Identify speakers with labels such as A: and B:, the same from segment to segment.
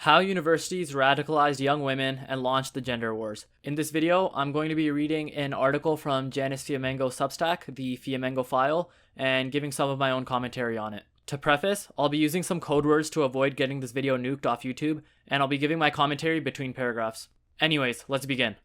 A: How universities radicalized young women and launched the gender wars. In this video, I'm going to be reading an article from Janice Fiamengo Substack, the Fiamengo File, and giving some of my own commentary on it. To preface, I'll be using some code words to avoid getting this video nuked off YouTube, and I'll be giving my commentary between paragraphs. Anyways, let's begin.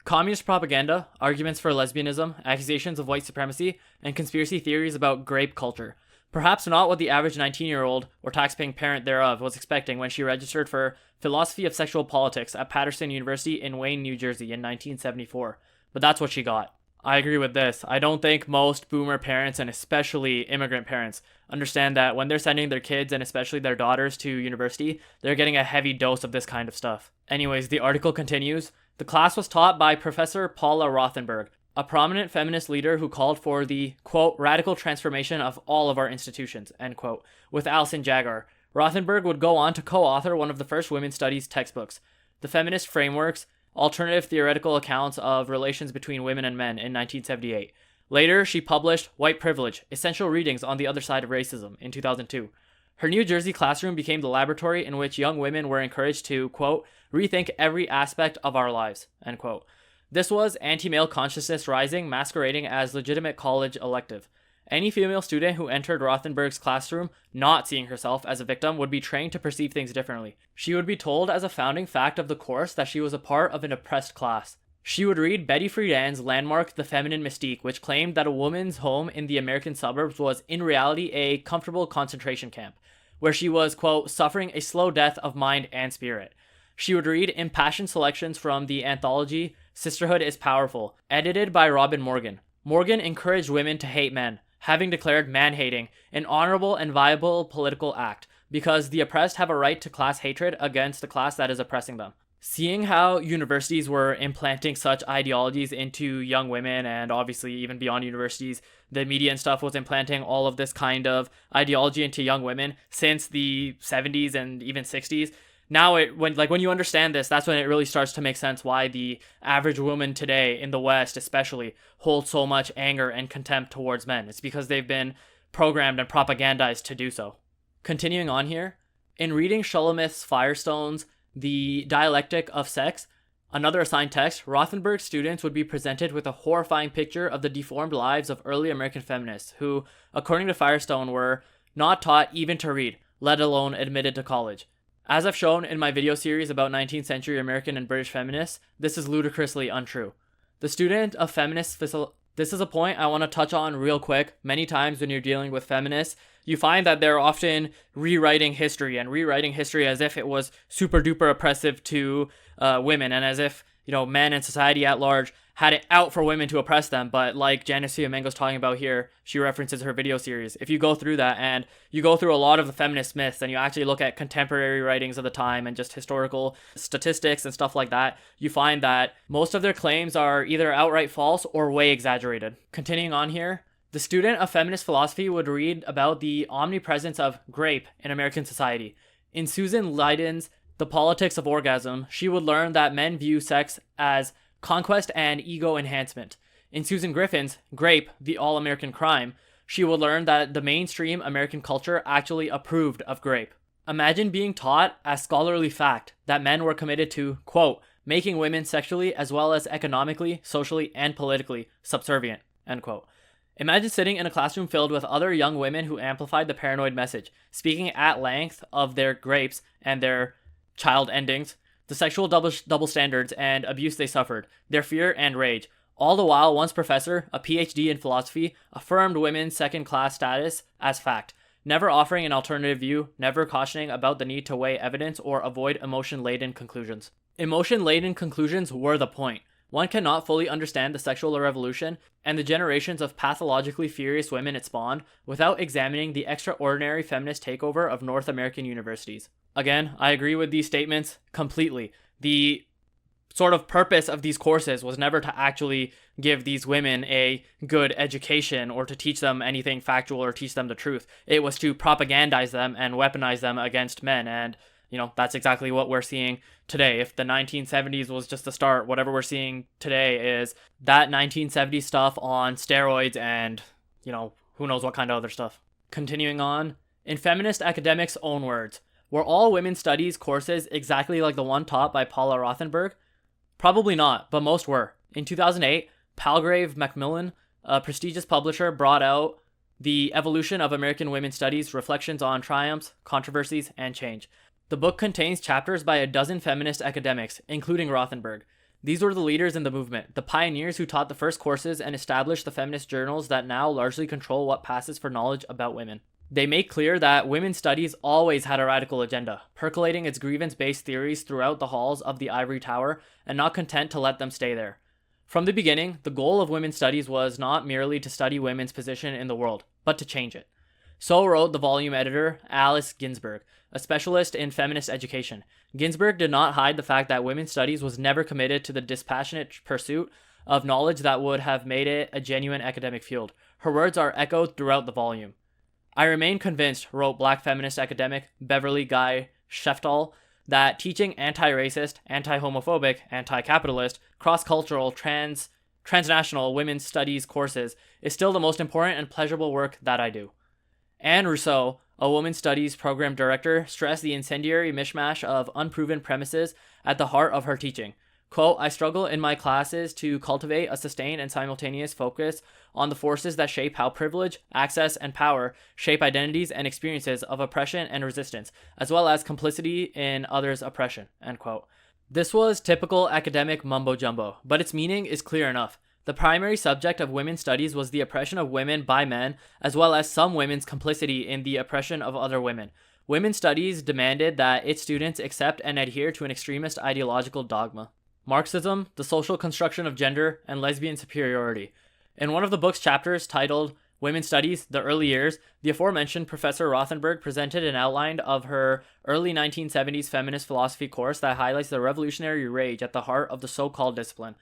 A: Communist propaganda, arguments for lesbianism, accusations of white supremacy, and conspiracy theories about grape culture. Perhaps not what the average 19-year-old or tax-paying parent thereof was expecting when she registered for Philosophy of Sexual Politics at Patterson University in Wayne, New Jersey in 1974. But that's what she got. I agree with this. I don't think most boomer parents, and especially immigrant parents, understand that when they're sending their kids and especially their daughters to university, they're getting a heavy dose of this kind of stuff. Anyways, the article continues. The class was taught by Professor Paula Rothenberg, a prominent feminist leader who called for the, quote, radical transformation of all of our institutions, end quote, with Alison Jaggar. Rothenberg would go on to co-author one of the first women's studies textbooks, The Feminist Frameworks, Alternative Theoretical Accounts of Relations Between Women and Men in 1978. Later, she published White Privilege, Essential Readings on the Other Side of Racism in 2002. Her New Jersey classroom became the laboratory in which young women were encouraged to, quote, rethink every aspect of our lives, end quote. This was anti-male consciousness rising, masquerading as legitimate college elective. Any female student who entered Rothenberg's classroom not seeing herself as a victim would be trained to perceive things differently. She would be told as a founding fact of the course that she was a part of an oppressed class. She would read Betty Friedan's landmark The Feminine Mystique, which claimed that a woman's home in the American suburbs was in reality a comfortable concentration camp, where she was, quote, suffering a slow death of mind and spirit. She would read impassioned selections from the anthology Sisterhood is Powerful, edited by Robin Morgan. Morgan encouraged women to hate men, having declared man-hating an honorable and viable political act, because the oppressed have a right to class hatred against the class that is oppressing them. Seeing how universities were implanting such ideologies into young women, and obviously even beyond universities, the media and stuff was implanting all of this kind of ideology into young women since the 70s and even 60s. Now, when you understand this, that's when it really starts to make sense why the average woman today in the West especially holds so much anger and contempt towards men. It's because they've been programmed and propagandized to do so. Continuing on here, in reading Shulamith's Firestone's The Dialectic of Sex, another assigned text, Rothenberg students would be presented with a horrifying picture of the deformed lives of early American feminists who, according to Firestone, were not taught even to read, let alone admitted to college. As I've shown in my video series about 19th century American and British feminists, this is ludicrously untrue. The student of feminists, this is a point I want to touch on real quick. Many times when you're dealing with feminists, you find that they're often rewriting history as if it was super duper oppressive to women, and as if, men and society at large had it out for women to oppress them. But like Janice Fiamengo's talking about here, she references her video series. If you go through that and you go through a lot of the feminist myths and you actually look at contemporary writings of the time and just historical statistics and stuff like that, you find that most of their claims are either outright false or way exaggerated. Continuing on here, the student of feminist philosophy would read about the omnipresence of grape in American society. In Susan Leiden's The Politics of Orgasm, she would learn that men view sex as conquest and ego enhancement. In Susan Griffin's Grape, the All-American Crime, she would learn that the mainstream American culture actually approved of grape. Imagine being taught as scholarly fact that men were committed to, quote, making women sexually as well as economically, socially, and politically subservient, end quote. Imagine sitting in a classroom filled with other young women who amplified the paranoid message, speaking at length of their grapes and their child endings, the sexual double standards and abuse they suffered, their fear and rage. All the while, one's professor, a PhD in philosophy, affirmed women's second-class status as fact, never offering an alternative view, never cautioning about the need to weigh evidence or avoid emotion-laden conclusions. Emotion-laden conclusions were the point. One cannot fully understand the sexual revolution and the generations of pathologically furious women it spawned without examining the extraordinary feminist takeover of North American universities. Again, I agree with these statements completely. The sort of purpose of these courses was never to actually give these women a good education or to teach them anything factual or teach them the truth. It was to propagandize them and weaponize them against men, and that's exactly what we're seeing today. If the 1970s was just the start, whatever we're seeing today is that 1970s stuff on steroids and, who knows what kind of other stuff. Continuing on, in feminist academics' own words, Were all women's studies courses exactly like the one taught by Paula Rothenberg? Probably not, but most were. In 2008, Palgrave Macmillan, a prestigious publisher, brought out The Evolution of American Women's Studies, Reflections on Triumphs, Controversies, and Change. The book contains chapters by a dozen feminist academics, including Rothenberg. These were the leaders in the movement, the pioneers who taught the first courses and established the feminist journals that now largely control what passes for knowledge about women. They make clear that women's studies always had a radical agenda, percolating its grievance-based theories throughout the halls of the ivory tower and not content to let them stay there. From the beginning, the goal of women's studies was not merely to study women's position in the world, but to change it. So wrote the volume editor, Alice Ginsberg, a specialist in feminist education. Ginsberg did not hide the fact that women's studies was never committed to the dispassionate pursuit of knowledge that would have made it a genuine academic field. Her words are echoed throughout the volume. I remain convinced, wrote black feminist academic Beverly Guy Sheftall, that teaching anti-racist, anti-homophobic, anti-capitalist, cross-cultural, transnational women's studies courses is still the most important and pleasurable work that I do. Anne Rousseau, a women's studies program director, stressed the incendiary mishmash of unproven premises at the heart of her teaching. Quote, I struggle in my classes to cultivate a sustained and simultaneous focus on the forces that shape how privilege, access, and power shape identities and experiences of oppression and resistance, as well as complicity in others' oppression, end quote. This was typical academic mumbo-jumbo, but its meaning is clear enough. The primary subject of women's studies was the oppression of women by men, as well as some women's complicity in the oppression of other women. Women's studies demanded that its students accept and adhere to an extremist ideological dogma. Marxism, the social construction of gender, and lesbian superiority. In one of the book's chapters titled Women's Studies, The Early Years, the aforementioned Professor Rothenberg presented an outline of her early 1970s feminist philosophy course that highlights the revolutionary rage at the heart of the so-called discipline.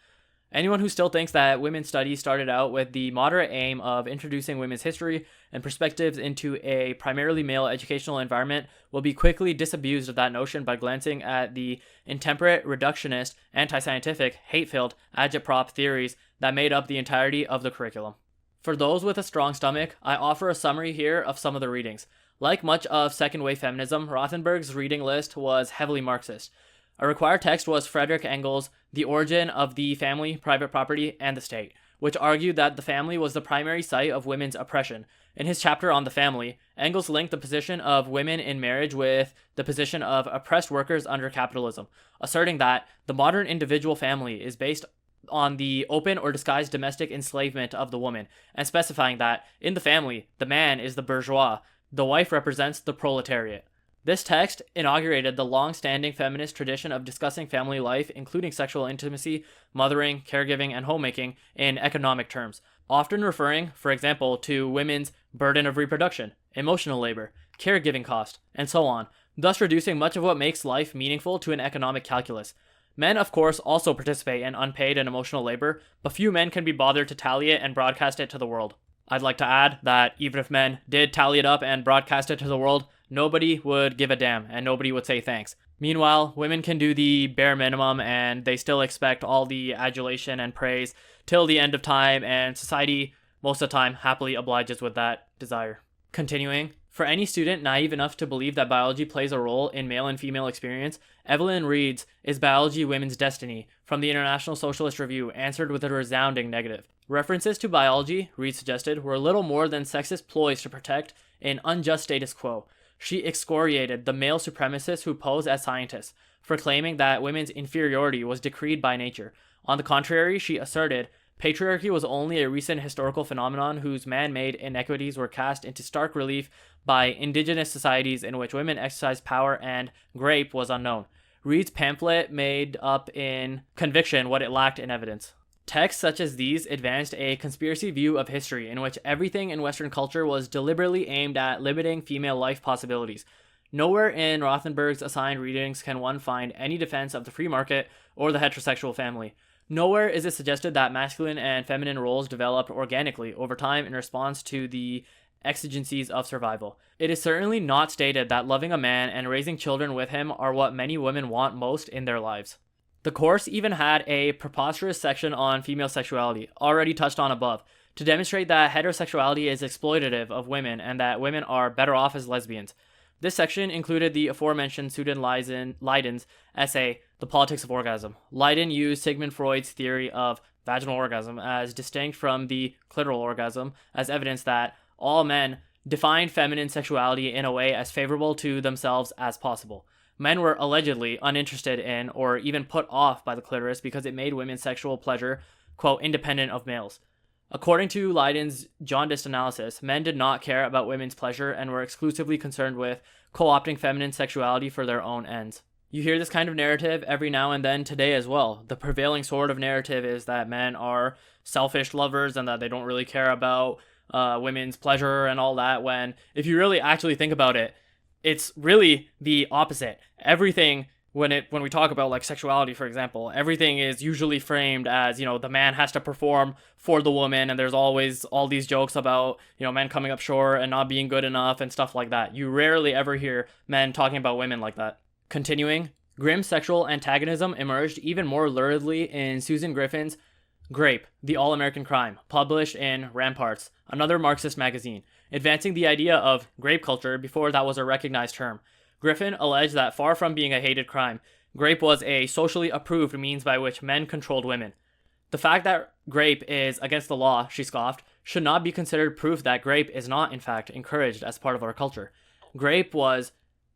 A: Anyone who still thinks that women's studies started out with the moderate aim of introducing women's history and perspectives into a primarily male educational environment will be quickly disabused of that notion by glancing at the intemperate, reductionist, anti-scientific, hate-filled, agitprop theories that made up the entirety of the curriculum. For those with a strong stomach, I offer a summary here of some of the readings. Like much of second-wave feminism, Rothenberg's reading list was heavily Marxist. A required text was Frederick Engels' The Origin of the Family, Private Property, and the State, which argued that the family was the primary site of women's oppression. In his chapter on the family, Engels linked the position of women in marriage with the position of oppressed workers under capitalism, asserting that the modern individual family is based on the open or disguised domestic enslavement of the woman, and specifying that, in the family, the man is the bourgeois, the wife represents the proletariat. This text inaugurated the long-standing feminist tradition of discussing family life, including sexual intimacy, mothering, caregiving, and homemaking, in economic terms, often referring, for example, to women's burden of reproduction, emotional labor, caregiving cost, and so on, thus reducing much of what makes life meaningful to an economic calculus. Men, of course, also participate in unpaid and emotional labor, but few men can be bothered to tally it and broadcast it to the world. I'd like to add that even if men did tally it up and broadcast it to the world, nobody would give a damn and nobody would say thanks. Meanwhile, women can do the bare minimum and they still expect all the adulation and praise till the end of time, and society, most of the time, happily obliges with that desire. Continuing, for any student naive enough to believe that biology plays a role in male and female experience, Evelyn Reed's Is Biology Women's Destiny from the International Socialist Review answered with a resounding negative. References to biology, Reed suggested, were little more than sexist ploys to protect an unjust status quo. She excoriated the male supremacists who pose as scientists for claiming that women's inferiority was decreed by nature. On the contrary, she asserted, patriarchy was only a recent historical phenomenon whose man-made inequities were cast into stark relief by indigenous societies in which women exercised power, and grape was unknown. Reed's pamphlet made up in conviction what it lacked in evidence. Texts such as these advanced a conspiracy view of history in which everything in Western culture was deliberately aimed at limiting female life possibilities. Nowhere in Rothenberg's assigned readings can one find any defense of the free market or the heterosexual family. Nowhere is it suggested that masculine and feminine roles developed organically over time in response to the exigencies of survival. It is certainly not stated that loving a man and raising children with him are what many women want most in their lives. The course even had a preposterous section on female sexuality, already touched on above, to demonstrate that heterosexuality is exploitative of women and that women are better off as lesbians. This section included the aforementioned Susan Leiden's essay, The Politics of Orgasm. Leiden used Sigmund Freud's theory of vaginal orgasm as distinct from the clitoral orgasm as evidence that all men defined feminine sexuality in a way as favorable to themselves as possible. Men were allegedly uninterested in or even put off by the clitoris because it made women's sexual pleasure, quote, independent of males. According to Leiden's jaundiced analysis, men did not care about women's pleasure and were exclusively concerned with co-opting feminine sexuality for their own ends. You hear this kind of narrative every now and then today as well. The prevailing sort of narrative is that men are selfish lovers and that they don't really care about women's pleasure and all that, when if you really actually think about it, it's really the opposite. Everything, when we talk about like sexuality, for example, everything is usually framed as, the man has to perform for the woman, and there's always all these jokes about, men coming up short and not being good enough and stuff like that. You rarely ever hear men talking about women like that. Continuing, grim sexual antagonism emerged even more luridly in Susan Griffin's Grape, the All-American Crime, published in Ramparts, another Marxist magazine, advancing the idea of grape culture before that was a recognized term. Griffin alleged that far from being a hated crime, grape was a socially approved means by which men controlled women. The fact that grape is against the law, she scoffed, should not be considered proof that grape is not, in fact, encouraged as part of our culture. Grape was,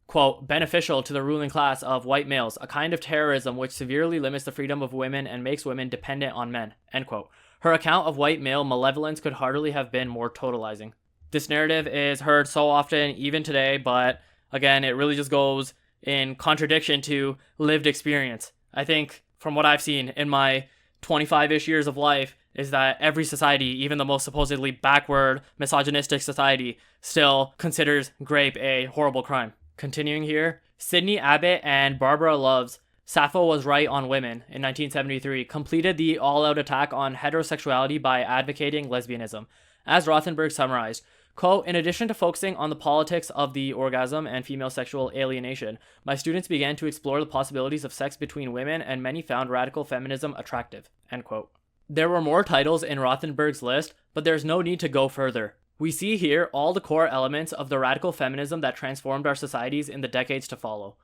A: quote, beneficial to the ruling class of white males, a kind of terrorism which severely limits the freedom of women and makes women dependent on men, end quote. Her account of white male malevolence could hardly have been more totalizing. This narrative is heard so often, even today, but again, it really just goes in contradiction to lived experience. I think from what I've seen in my 25-ish years of life is that every society, even the most supposedly backward, misogynistic society, still considers grape a horrible crime. Continuing here, Sidney Abbott and Barbara Love's Sappho Was Right on Women in 1973 completed the all-out attack on heterosexuality by advocating lesbianism. As Rothenberg summarized, quote, in addition to focusing on the politics of the orgasm and female sexual alienation, my students began to explore the possibilities of sex between women, and many found radical feminism attractive, end quote. There were more titles in Rothenberg's list, but there's no need to go further. We see here all the core elements of the radical feminism that transformed our societies in the decades to follow.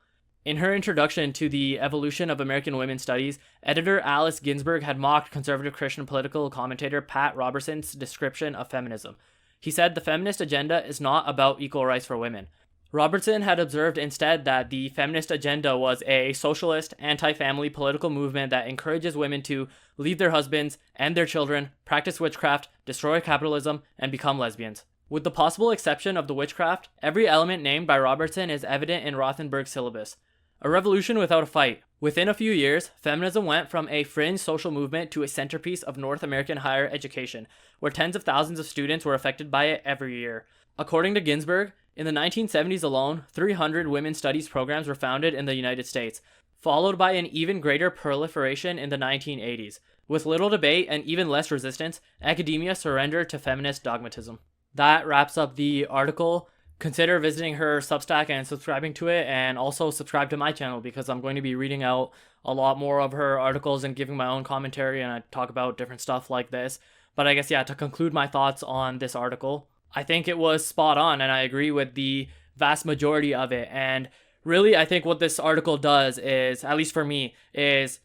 A: In her introduction to the evolution of American women's studies, editor Alice Ginsberg had mocked conservative Christian political commentator Pat Robertson's description of feminism. He said the feminist agenda is not about equal rights for women. Robertson had observed instead that the feminist agenda was a socialist, anti-family political movement that encourages women to leave their husbands and their children, practice witchcraft, destroy capitalism, and become lesbians. With the possible exception of the witchcraft, every element named by Robertson is evident in Rothenberg's syllabus. A revolution without a fight. Within a few years, feminism went from a fringe social movement to a centerpiece of North American higher education, where tens of thousands of students were affected by it every year. According to Ginsberg, in the 1970s alone, 300 women's studies programs were founded in the United States, followed by an even greater proliferation in the 1980s. With little debate and even less resistance, academia surrendered to feminist dogmatism. That wraps up the article. Consider visiting her Substack and subscribing to it, and also subscribe to my channel because I'm going to be reading out a lot more of her articles and giving my own commentary, and I talk about different stuff like this. But I guess, to conclude my thoughts on this article, I think it was spot on, and I agree with the vast majority of it. And really, I think what this article does is, at least for me, is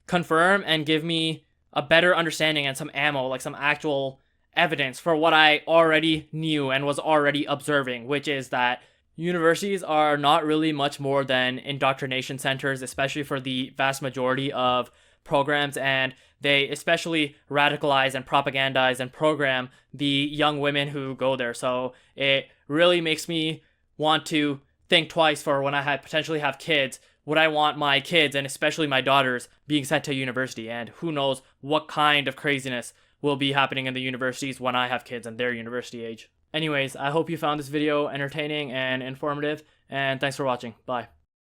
A: confirm and give me a better understanding and some ammo, like some actual evidence for what I already knew and was already observing, which is that universities are not really much more than indoctrination centers, especially for the vast majority of programs, and they especially radicalize and propagandize and program the young women who go there. So it really makes me want to think twice for when I potentially have kids. Would I want my kids, and especially my daughters, being sent to university? And who knows what kind of craziness will be happening in the universities when I have kids and they're university age. Anyways, I hope you found this video entertaining and informative, and thanks for watching. Bye.